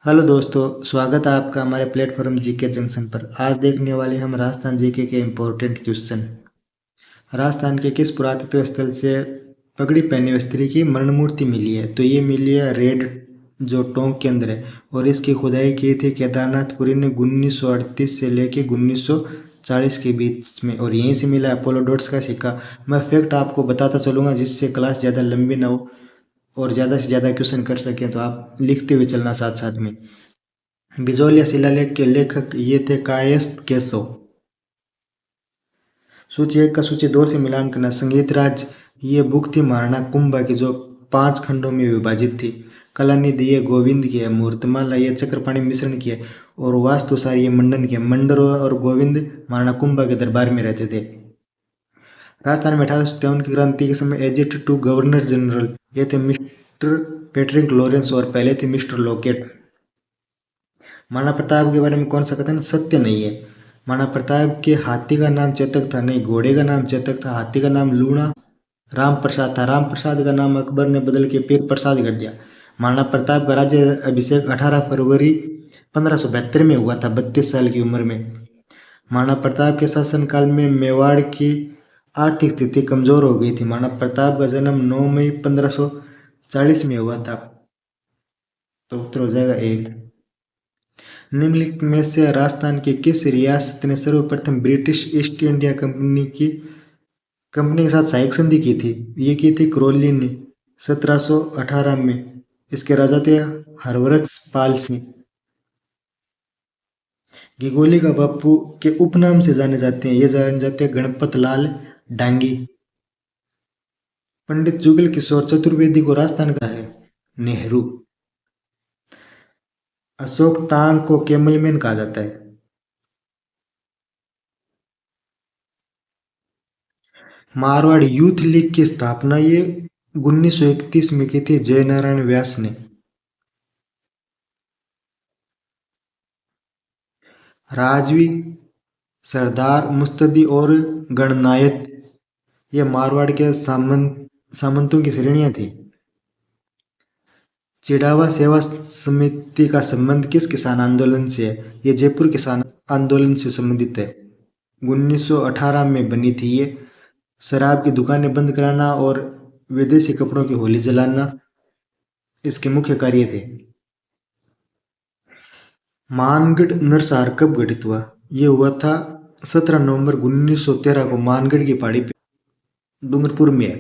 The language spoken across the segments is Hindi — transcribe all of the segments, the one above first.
हेलो दोस्तों, स्वागत है आपका हमारे प्लेटफॉर्म जीके जंक्शन पर। आज देखने वाले हम राजस्थान जीके के इम्पोर्टेंट क्वेश्चन। राजस्थान के किस पुरातत्व स्थल से पगड़ी पहने हुए स्त्री की मरण मूर्ति मिली है? तो ये मिली है रेड जो टोंक के अंदर है, और इसकी खुदाई की थी केदारनाथपुरी ने 1938 से लेके 1940 के बीच में, और यहीं से मिला अपोलोडोट्स का सिक्का। मैं फैक्ट आपको बताता चलूँगा जिससे क्लास ज़्यादा लंबी ना हो और ज़्यादा से ज़्यादा क्वेश्चन कर सकें, तो आप लिखते हुए चलना साथ साथ में। बिजोलिया शिलालेख के लेखक ये थे कायस्थ केशव। सूची 1 का सूची 2 से मिलान करना। संगीत राज ये बुक थी महाराणा कुंभा की, जो 5 खंडों में विभाजित थी। कलानिधि ये गोविंद की है। मुहूर्तमाला ये चक्रपाणी मिश्रण की है। और वास्तुसार ये मंडन की है। मंडर और गोविंद महाराणा कुंभा के दरबार में रहते थे। राजस्थान में 1853 की क्रांति के समय एजेंट टू गवर्नर जनरल ये थे मिस्टर पैट्रिक लॉरेंस, और पहले थे मिस्टर लॉकेट। महाराणा प्रताप के बारे में कौन सा कथन सत्य नहीं है? महाराणा प्रताप के हाथी का नाम चेतक था, नहीं, घोड़े का नाम चेतक था। हाथी का नाम लूणा राम प्रसाद था। राम प्रसाद का नाम अकबर ने बदल के पीर प्रसाद कर दिया। महाराणा प्रताप का राज्य अभिषेक 18 फरवरी 1572 में हुआ था, 32 साल की उम्र में। महाराणा प्रताप के शासनकाल में मेवाड़ की आर्थिक स्थिति कमजोर हो गई थी। महाराणा प्रताप का जन्म 9 मई 1540 में हुआ था। तो उत्तर हो जाएगा 1। निम्नलिखित में से राजस्थान की किस रियासत ने सर्वप्रथम ब्रिटिश ईस्ट इंडिया कंपनी के साथ सहायक संधि की थी? ये की थी करौली ने 1718 में। इसके राजा थे हरवरक्स पाल सिंह। गिगोली का बापू के उपनाम से जाने जाते हैं, ये जाने जाते हैं गणपत लाल डांगी। पंडित जुगल किशोर चतुर्वेदी को राजस्थान का है नेहरू। अशोक टांग को कैमलमैन कहा जाता है। मारवाड़ यूथ लीग की स्थापना ये 1931 में की थी जय नारायण व्यास ने। राजवी, सरदार, मुस्तदी और गणनायत ये मारवाड़ के सामंतों की श्रेणियां थी। चिड़ावा सेवा समिति का संबंध किस किसान आंदोलन से है? ये जयपुर किसान आंदोलन से संबंधित है। 1918 में बनी थी ये। शराब की दुकानें बंद कराना और विदेशी कपड़ों की होली जलाना इसके मुख्य कार्य थे। मानगढ़ नरसंहार कब घटित हुआ? ये हुआ था 17 नवंबर 1913 को मानगढ़ की पहाड़ी पे डूंगरपुर में है।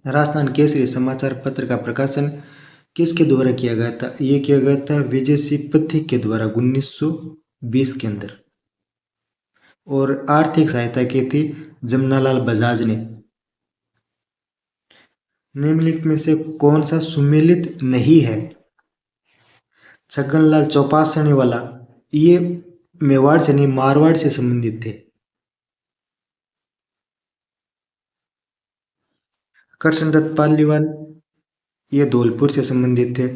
राजस्थान केसरी समाचार पत्र का प्रकाशन किसके द्वारा किया गया था? ये किया गया था विजय सिंह पथिक के द्वारा 1920 के अंदर। और आर्थिक सहायता की थी जमनालाल बजाज ने। निम्नलिखित में से कौन सा सुमेलित नहीं है? छगनलाल चौपासणी वाला ये मेवाड़ से नहीं मारवाड़ से संबंधित थे। कृष्णदत्त पालीवाल ये धौलपुर से संबंधित थे।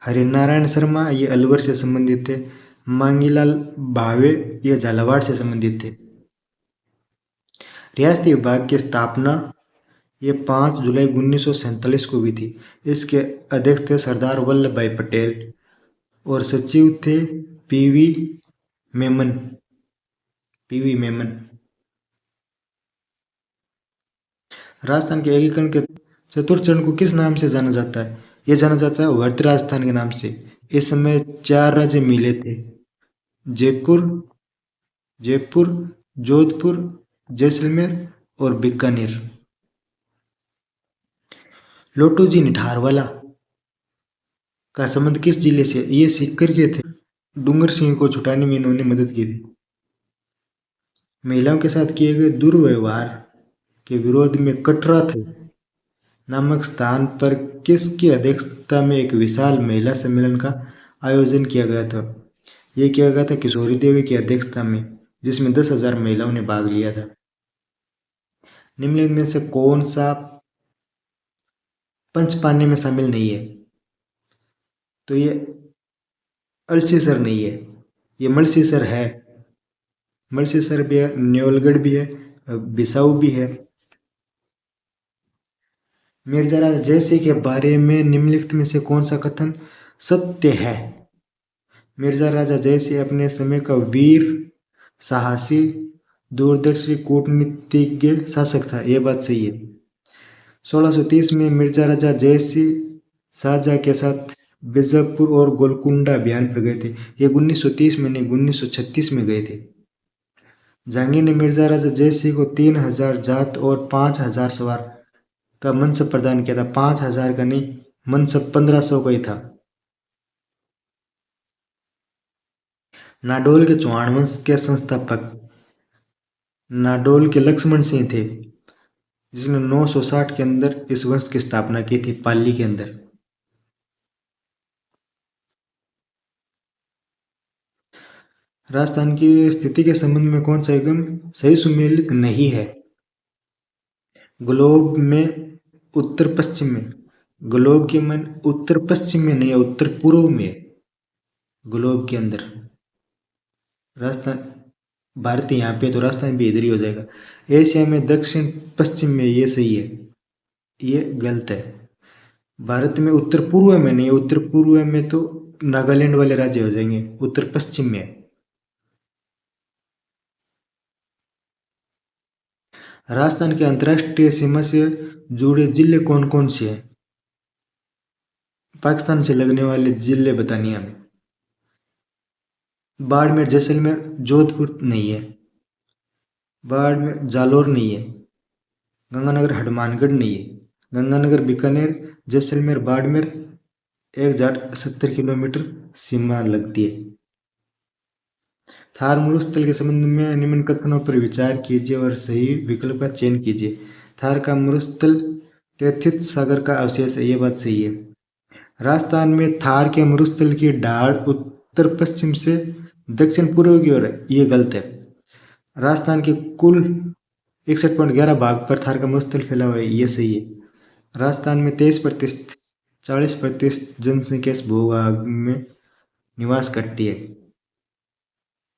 हरिनारायण शर्मा ये अलवर से संबंधित थे। मांगीलाल भावे ये झालावाड़ से संबंधित थे। रियासती विभाग की स्थापना ये 5 जुलाई 1947 को हुई थी। इसके अध्यक्ष थे सरदार वल्लभ भाई पटेल, और सचिव थे पीवी मेमन। पीवी मेमन। राजस्थान के एकीकरण के चतुर्थ चरण को किस नाम से जाना जाता है? यह जाना जाता है वर्त राजस्थान के नाम से। इस समय 4 राज्य मिले थे, जयपुर, जयपुर, जोधपुर, जैसलमेर और बीकानेर। लोटू जी निठारवाला का संबंध किस जिले से? ये सीकर के थे। डूंगर सिंह को छुटाने में इन्होंने मदद की थी। महिलाओं के साथ किए गए दुर्व्यवहार के विरोध में कटरा थे नामक स्थान पर किसकी अध्यक्षता में एक विशाल महिला सम्मेलन का आयोजन किया गया था? यह किया गया था किशोरी देवी की अध्यक्षता में, जिसमें 10,000 महिलाओं ने भाग लिया था। निम्नलिखित में से कौन सा पंचपानी में शामिल नहीं है? तो ये अल्सीसर नहीं है, ये मलसीसर है। मलसीसर भी है, न्योलगढ़ भी है, बिसाऊ भी है। मिर्जा राजा जयसिंह के बारे में निम्नलिखित में से कौन सा कथन सत्य है? मिर्जा राजा जयसिंह अपने समय का वीर, साहसी, दूरदर्शी कूटनीतिज्ञ शासक था। यह बात सही है। 1630 में मिर्जा राजा जयसिंह शाहजहां के साथ बीजापुर और गोलकुंडा अभियान पर गए थे। ये 1930 में नहीं, 1936 में गए थे। जहांगीर ने मिर्जा राजा जयसिंह को 3000 जात और 5000 सवार का मनसब प्रदान किया था। 5000 का नहीं, मनसब 1500 का ही था। नाडोल के चौहान वंश के संस्थापक नाडोल के लक्ष्मण सिंह थे, जिसने 960 के अंदर इस वंश की स्थापना की थी, पाली के अंदर। राजस्थान की स्थिति के संबंध में कौन सा एकदम सही सुमेलित नहीं है? ग्लोब में उत्तर पश्चिम में, ग्लोब के मन उत्तर पश्चिम में नहीं है, उत्तर पूर्व में है। ग्लोब के अंदर राजस्थान, भारत यहाँ पे तो राजस्थान भी इधर ही हो जाएगा। एशिया में दक्षिण पश्चिम में, ये सही है, ये गलत है। भारत में उत्तर पूर्व में नहीं, उत्तर पूर्व में तो नागालैंड वाले राज्य हो जाएंगे, उत्तर पश्चिम में। राजस्थान के अंतर्राष्ट्रीय सीमा से जुड़े जिले कौन कौन से हैं? पाकिस्तान से लगने वाले जिले बतानी हमें। बाड़मेर, जैसलमेर, जोधपुर नहीं है। बाड़मेर, जालोर नहीं है। गंगानगर, हनुमानगढ़ नहीं है। गंगानगर, बीकानेर, जैसलमेर, बाड़मेर 1070 किलोमीटर सीमा लगती है। थार मरुस्थल के संबंध में निम्न कथनों पर विचार कीजिए और सही विकल्प का चयन कीजिए। थार का मरुस्थल टेथिस सागर का अवशेष है। ये बात सही है। राजस्थान में थार के मरुस्थल की ढाल उत्तर पश्चिम से दक्षिण पूर्व की ओर है। ये गलत है। राजस्थान के कुल 61.11 भाग पर थार का मरुस्थल फैला हुआ है। ये सही है। राजस्थान में 23%, 40% जनसंख्या इस भूभाग में निवास करती है।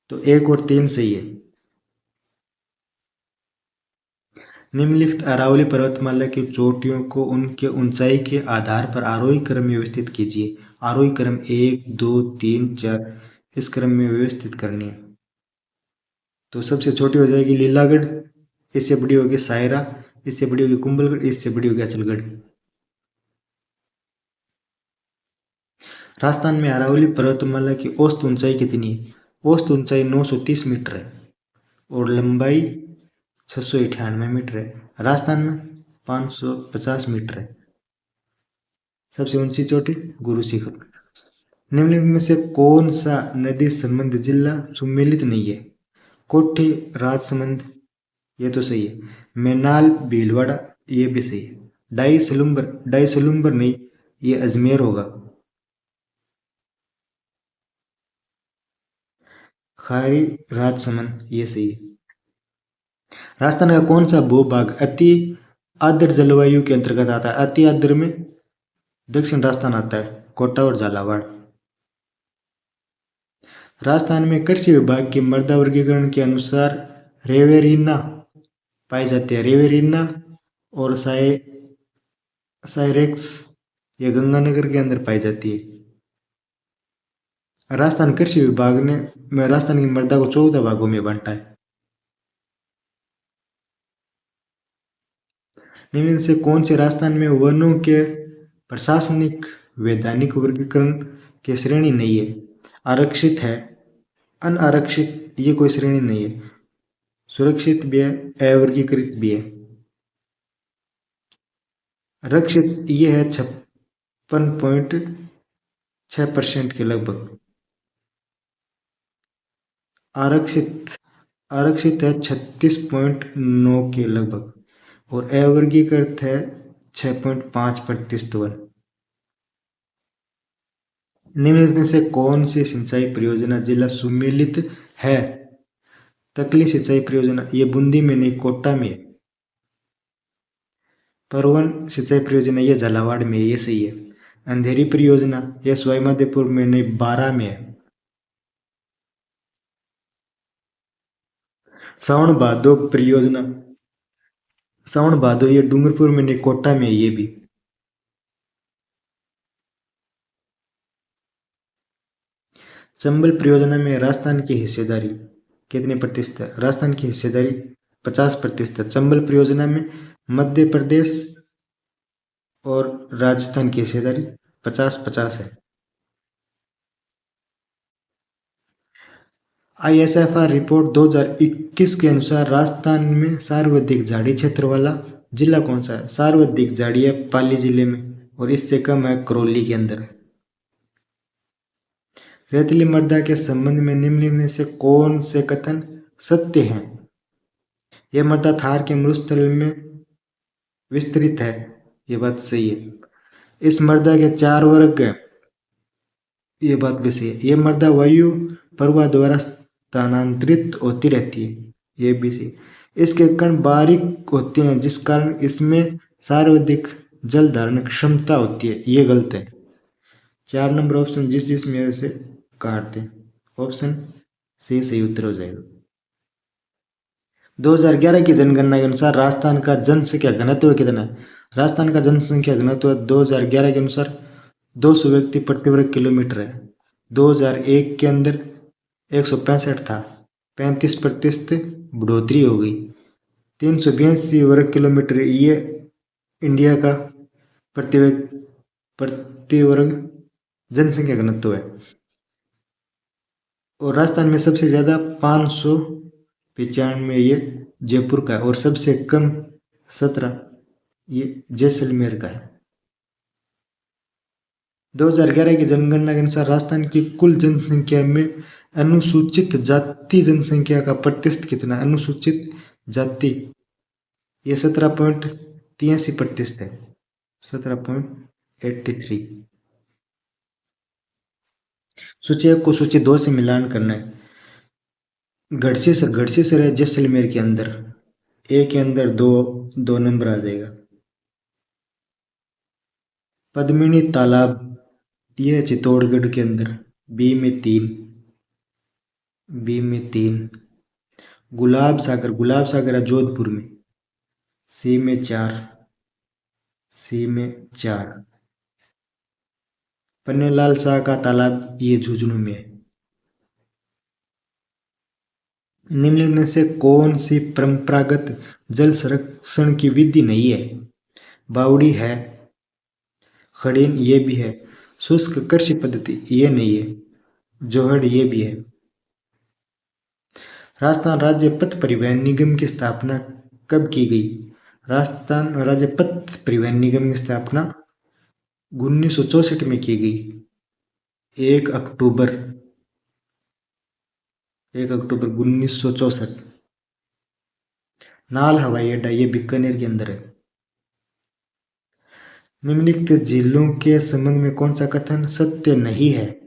तो 1 और 3 सही है। निम्नलिखित अरावली पर्वतमाला की चोटियों को उनके ऊंचाई के आधार पर आरोही क्रम में व्यवस्थित कीजिए। आरोही क्रम 1, 2, 3, 4 इस क्रम में व्यवस्थित करनी है। तो सबसे छोटी हो जाएगी लीलागढ़, इससे बड़ी होगी सायरा, इससे बड़ी होगी कुंभलगढ़, इससे बड़ी होगी अचलगढ़। राजस्थान में अरावली पर्वतमाला की औसत ऊंचाई कितनी है? औसत ऊंचाई 930 मीटर है और लंबाई 698 मीटर है। राजस्थान में 550 मीटर है। सबसे ऊंची चोटी गुरु शिखर। निम्नलिखित में से कौन सा नदी संबंध जिला सुमेलित नहीं है? कोठी, राजसमंद, ये तो सही है। मैनाल, भीलवाड़ा, ये भी सही है। डाई सलुम्बर नहीं, ये अजमेर होगा। खारी, राजसमंद, ये सही है। राजस्थान का कौन सा भूभाग अति आर्द्र जलवायु के अंतर्गत आता है? अति आर्द्र में दक्षिण राजस्थान आता है, कोटा और झालावाड़। राजस्थान में कृषि विभाग की मृदा वर्गीकरण के अनुसार रेवेरिना पाई जाती है। रेवेरिना और साइरेक्स ये गंगानगर के अंदर पाई जाती है। राजस्थान कृषि विभाग ने राजस्थान की मृदा को 14 भागों में बांटा है। निम्न से कौन से राजस्थान में वनों के प्रशासनिक वैधानिक वर्गीकरण की श्रेणी नहीं है? आरक्षित है, अनारक्षित ये कोई श्रेणी नहीं है, सुरक्षित भी है, अवर्गीकृत भी है। रक्षित ये है 56.6% के लगभग। आरक्षित आरक्षित है 36.9 के लगभग और अवर्गीकृत है 6.5% वन। निम्नलिखित में से कौन सी सिंचाई परियोजना जिला सुमेलित है? तकली सिंचाई परियोजना, ये बूंदी में नहीं, कोटा में है। परवन सिंचाई परियोजना, ये झालावाड़ में है, ये सही है। अंधेरी परियोजना, यह सवाईमाधोपुर में नहीं, बारा में है। सावन भादो परियोजना, सावन भादो ये डूंगरपुर में नहीं, कोटा में है ये भी। चंबल परियोजना में राजस्थान की हिस्सेदारी कितने प्रतिशत है? राजस्थान की हिस्सेदारी 50%। चंबल परियोजना में मध्य प्रदेश और राजस्थान की हिस्सेदारी 50-50 है। ISFR रिपोर्ट 2021 के अनुसार राजस्थान में सर्वाधिक झाड़ी क्षेत्र वाला जिला कौन सा है? सर्वाधिक झाड़ी है पाली जिले में और इससे कम है करौली के अंदर। रेतीली मृदा के संबंध में निम्नलिखित में से कौन से कथन सत्य हैं? यह मृदा थार के मरुस्थल में विस्तृत है, ये बात सही है। इस मृदा के 4 वर्ग हैं, ये बात भी सही है। ये मृदा वायु प्रवाह द्वारा स्थानांतरित होती रहती है, ये भी सही। इसके कण बारीक होते हैं जिस कारण इसमें सर्वाधिक जल धारण क्षमता होती है, ये गलत है। 4 नंबर ऑप्शन जिसमें से काट दें, ऑप्शन सी सही उत्तर हो जाएगा। 2011 की जनगणना के अनुसार राजस्थान का जनसंख्या घनत्व कितना है? राजस्थान का जनसंख्या घनत्व 2011 के अनुसार 200 व्यक्ति प्रति वर्ग किलोमीटर है। 2001 के अंदर 165 था, 35% बढ़ोतरी हो गई। 382 वर्ग किलोमीटर ये इंडिया का प्रति वर्ग जनसंख्या घनत्व है। और राजस्थान में सबसे ज़्यादा 595 ये जयपुर का है और सबसे कम 17 ये जैसलमेर का है। 2011 की जनगणना के अनुसार राजस्थान की कुल जनसंख्या में अनुसूचित जाति जनसंख्या का प्रतिशत कितना है? अनुसूचित जाति ये 17.83% है, 17.83। सूची 1 को सूची 2 से मिलान करना है। गढ़सीसर है जैसलमेर के अंदर, ए के अंदर दो नंबर आ जाएगा। पद्मिनी तालाब ये है चित्तौड़गढ़ के अंदर, बी में 3। गुलाब सागर है जोधपुर में, सी में 4। पन्नेलाल शाह का तालाब ये झुंझुनू में है। निम्नलिखित में से कौन सी परंपरागत जल संरक्षण की विधि नहीं है? बावड़ी है, खड़ीन ये भी है, शुष्क कृषि पद्धति ये नहीं है, जोहड़ ये भी है। राजस्थान राज्य पथ परिवहन निगम की स्थापना कब की गई? राजस्थान राज्य पथ परिवहन निगम की स्थापना 1964 में की गई, 1 अक्टूबर 1964। नाल हवाई अड्डा ये बीकानेर के अंदर है। निम्नलिखित झीलों के संबंध में कौन सा कथन सत्य नहीं है?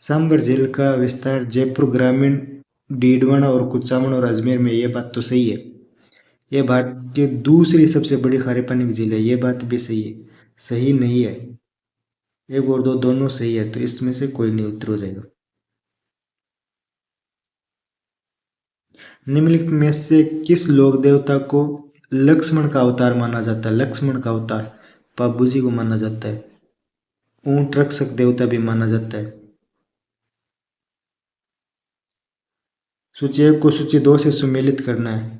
सांबर झील का विस्तार जयपुर ग्रामीण, डीडवाना और कुचामन और अजमेर में, ये बात तो सही है। ये भारत की दूसरी सबसे बड़ी खारे पानी की झील है, ये बात भी सही है। सही नहीं है, 1 और 2 दोनों सही है, तो इसमें से कोई नहीं उत्तर हो जाएगा। निम्नलिखित में से किस लोक देवता को लक्ष्मण का अवतार माना जाता है? लक्ष्मण का अवतार बाबू जी को माना जाता है। ऊंट रक्षक देवता भी माना जाता है। सूची 1 को सूची 2 से सुमेलित करना है।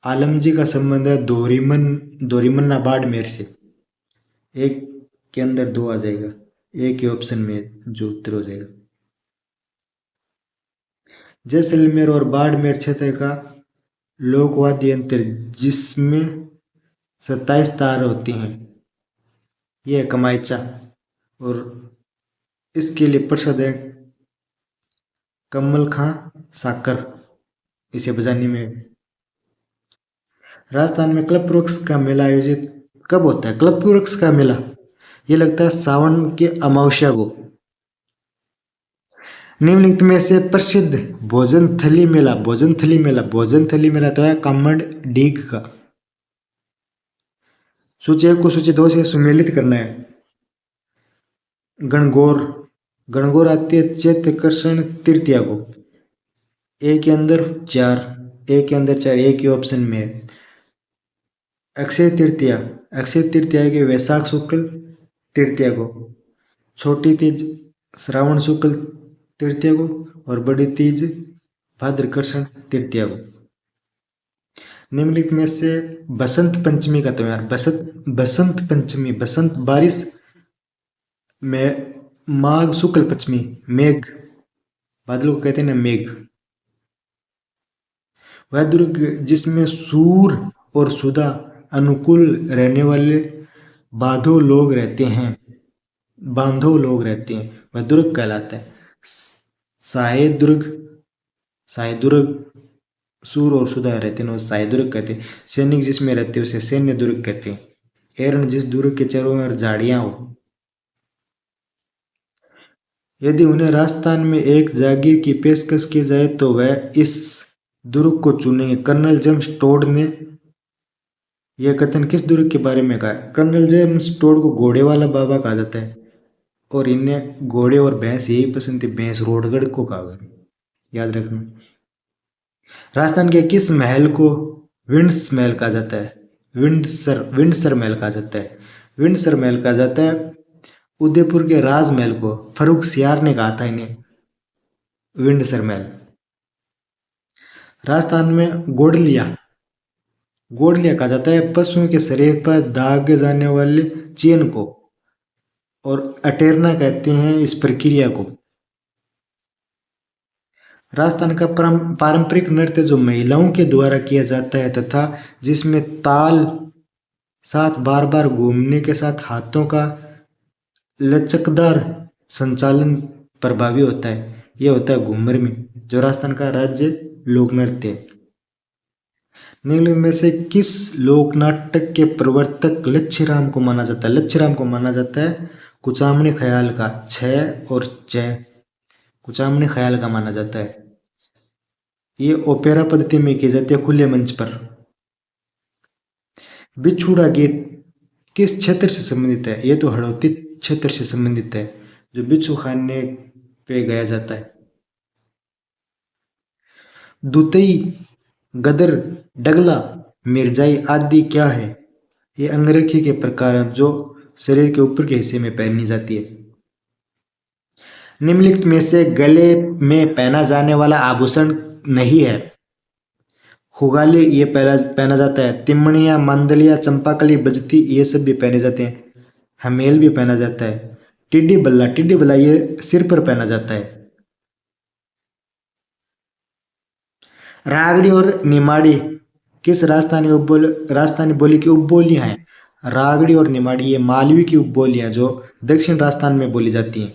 आलम जी का संबंध है दोरीमन्ना बाड़मेर से, 1 के अंदर 2 आ जाएगा, एक के ऑप्शन में जो उत्तर हो जाएगा। जैसलमेर और बाड़मेर क्षेत्र का लोकवाद्य यंत्र जिसमें 27 तार होते हैं यह है कमाइचा, और इसके लिए प्रसिद्ध है कमल खां साकर इसे बजाने में। राजस्थान में कल्प वृक्ष का मेला आयोजित कब होता है? कल्प वृक्ष का मेला ये लगता है सावन के अमावस्या को। निम्नलिखित में से प्रसिद्ध भोजन थली मेला तो है कामड़ डीग का। सूची 1 को सूची 2 से सुमेलित करना है। गणगौर आती है चैत्र कृष्ण तृतीया को, एक के अंदर 4 एक ही ऑप्शन में है। अक्षय तृतीया के वैशाख शुक्ल तृतीया को, छोटी तीज श्रावण शुक्ल तृतीया को और बड़ी तीज भाद्र कृष्ण तृतीया को। निम्नलिखित में से बसंत पंचमी का त्योहार, बसंत पंचमी, बसंत बारिश में माघ शुक्ल पंचमी, मेघ, बादलों को कहते हैं ना मेघ, वह दुर्ग जिसमें सूर और सुधा अनुकूल रहने वाले बांधव लोग रहते हैं, वह दुर्ग कहलाता है। साहे दुर्ग, साहे दुर्ग, सूर और सुधा रहते हैं वो साहे दुर्ग कहते हैं। सैनिक जिसमें रहते हैं उसे सैन्य दुर्ग कहते हैं। एरण जिस दुर्ग के चारों ओर झाड़ियां हो, यदि उन्हें राजस्थान में एक जागीर की पेशकश की जाए तो वह इस दुर्ग को चुनेंगे। कर्नल जेम्स टोड ने यह कथन किस दुर्ग के बारे में कहा? कर्नल जेम्स टोड को घोड़े वाला बाबा कहा जाता है और इन्हें घोड़े और भैंस यही पसंद थी, भैंस रोडगढ़ को कहा गया, याद रखना। राजस्थान के किस महल को विंड्स महल कहा जाता है? विंडसर महल कहा जाता है। विंडसर महल कहा जाता है। उदयपुर के राजमहल को फर्रुख सियार ने कहा था इन्हें विंडसर महल। राजस्थान में गोड़लिया कहा जाता है पशुओं के शरीर पर दागे जाने वाले चेन को, और अटेरना कहते हैं इस प्रक्रिया को। राजस्थान का पारंपरिक नृत्य जो महिलाओं के द्वारा किया जाता है तथा जिसमें ताल साथ बार बार घूमने के साथ हाथों का लचकदार संचालन प्रभावी होता है, यह होता है घूमर में, जो राजस्थान का राज्य लोक नृत्य है। निम्न में से किस लोक नाटक के प्रवर्तक लच्छीराम को माना जाता है? लच्छीराम को माना जाता है कुचामणी ख्याल का, 6 और 6 कुचामणी ख्याल का माना जाता है। ये ओपेरा पद्धति में की जाती है खुले मंच पर। बिछुड़ा गीत किस क्षेत्र से संबंधित है? ये तो हड़ौती क्षेत्र से संबंधित है, जो बिच्छू खाने पे गाया जाता है। दुतई, गदर, डगला, मिर्जाई आदि क्या है? ये अंगरखी के प्रकार हैं जो शरीर के ऊपर के हिस्से में पहनी जाती है। निम्नलिखित में से गले में पहना जाने वाला आभूषण नहीं है। खुगाली ये पहना जाता है। तिमणिया, मांदलिया, चंपाकली, बजती ये सब भी पहने जाते हैं। हमेल भी पहना जाता है। टिड्डी बल्ला ये सिर पर पहना जाता है। रागड़ी और निमाड़ी किस राजस्थानी बोली की उपबोलियां हैं? रागड़ी और निमाड़ी ये मालवी की उपबोलियां जो दक्षिण राजस्थान में बोली जाती हैं।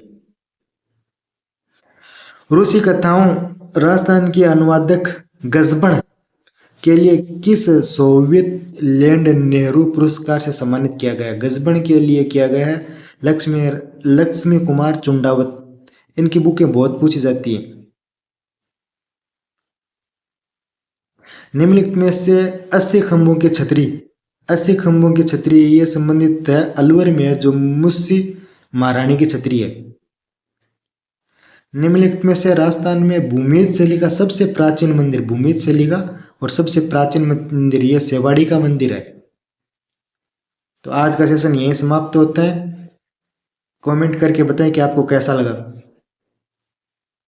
रूसी कथाओं राजस्थान की अनुवादक गजबन के लिए किस सोवियत लैंड नेहरू पुरस्कार से सम्मानित किया गया? गजबन के लिए किया गया है लक्ष्मी कुमार चुंडावत। इनकी बुकें बहुत पूछी जाती हैं। निम्नलिखित में से 80 खंभों की छतरी ये संबंधित है अलवर में है, जो मुस्सी महारानी की छतरी है। निम्नलिखित में से राजस्थान में भूमिज शैली का सबसे प्राचीन मंदिर ये सेवाड़ी का मंदिर है। तो आज का सेशन यहीं समाप्त होता है। कमेंट करके बताएं कि आपको कैसा लगा।